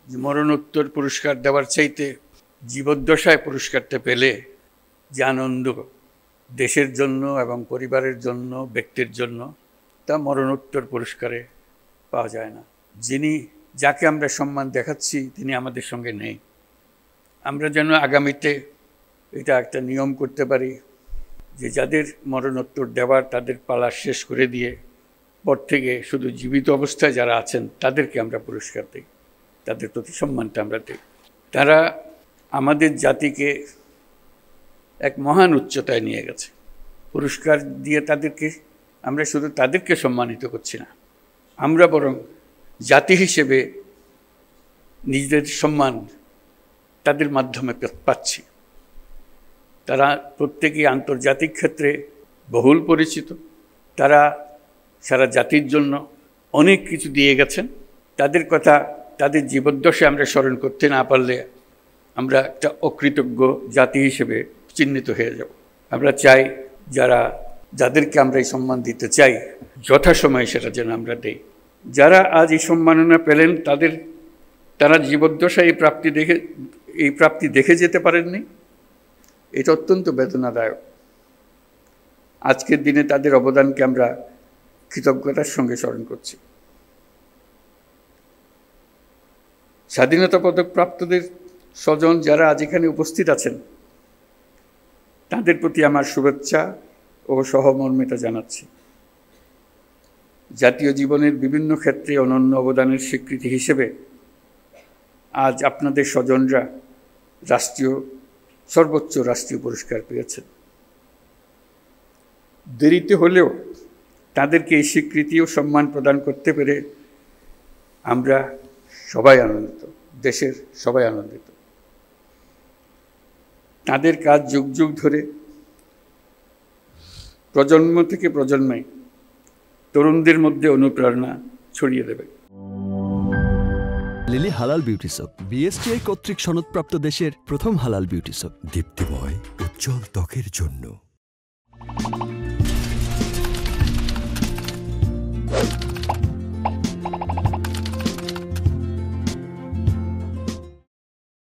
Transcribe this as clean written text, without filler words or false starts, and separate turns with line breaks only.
যে মরণোত্তর পুরস্কার দেওয়ার চাইতে জীবদ্দশায় পুরস্কারটা পেলে যে আনন্দ দেশের জন্য এবং পরিবারের জন্য, ব্যক্তির জন্য, তা মরণোত্তর পুরস্কারে পাওয়া যায় না। যাকে আমরা সম্মান দেখাচ্ছি তিনি আমাদের সঙ্গে নেই। আমরা যেন আগামীতে এটা একটা নিয়ম করতে পারি যে যাদের মরণোত্তর দেওয়ার তাদের পালা শেষ করে দিয়ে পর থেকে শুধু জীবিত অবস্থায় যারা আছেন তাদেরকে আমরা পুরস্কার দিই, তাদের প্রতি সম্মানটা আমরা দিই। তারা আমাদের জাতিকে এক মহান উচ্চতায় নিয়ে গেছে। পুরস্কার দিয়ে আমরা শুধু তাদেরকে সম্মানিত করছি না, আমরা বরং জাতি হিসেবে নিজেদের সম্মান তাদের মাধ্যমে পাচ্ছি। তারা প্রত্যেকেই আন্তর্জাতিক ক্ষেত্রে বহুল পরিচিত। তারা সারা জাতির জন্য অনেক কিছু দিয়ে গেছেন। তাদের কথা, তাদের জীবদ্দশায় আমরা স্মরণ করতে না পারলে আমরা একটা অকৃতজ্ঞ জাতি হিসেবে চিহ্নিত হয়ে যাব। আমরা চাই যাদেরকে আমরা এই সম্মান দিতে চাই যথাসময়ে সেটা যেন আমরা দেই। যারা আজ এই সম্মাননা পেলেন তারা জীবদ্দশায় এই প্রাপ্তি দেখে যেতে পারেননি। এটা অত্যন্ত বেদনাদায়ক। আজকের দিনে তাদের অবদানকে আমরা কৃতজ্ঞতার সঙ্গে স্মরণ করছি। স্বাধীনতা পদক প্রাপ্তদের স্বজন যারা আজ এখানে উপস্থিত আছেন তাদের প্রতি আমার শুভেচ্ছা ও সহমর্মিতা জানাচ্ছি। জাতীয় জীবনের বিভিন্ন ক্ষেত্রে অনন্য অবদানের স্বীকৃতি হিসেবে আজ আপনাদের স্বজনরা সর্বোচ্চ রাষ্ট্রীয় পুরস্কার পেয়েছেন। দেরিতে হলেও তাদেরকে এই স্বীকৃতি ও সম্মান প্রদান করতে পেরে আমরা সবাই আনন্দিত, দেশের সবাই আনন্দিত। তাদের কাজ যুগ যুগ ধরে প্রজন্ম থেকে প্রজন্মে তরুণদের মধ্যে অনুপ্রেরণা ছড়িয়ে দেবে।
লিলি হালাল বিউটি সোপ, বিএসটিআই কর্তৃক সনদপ্রাপ্ত দেশের প্রথম হালাল বিউটি সোপ।
দীপ্তিময় উজ্জ্বল ত্বকের জন্য।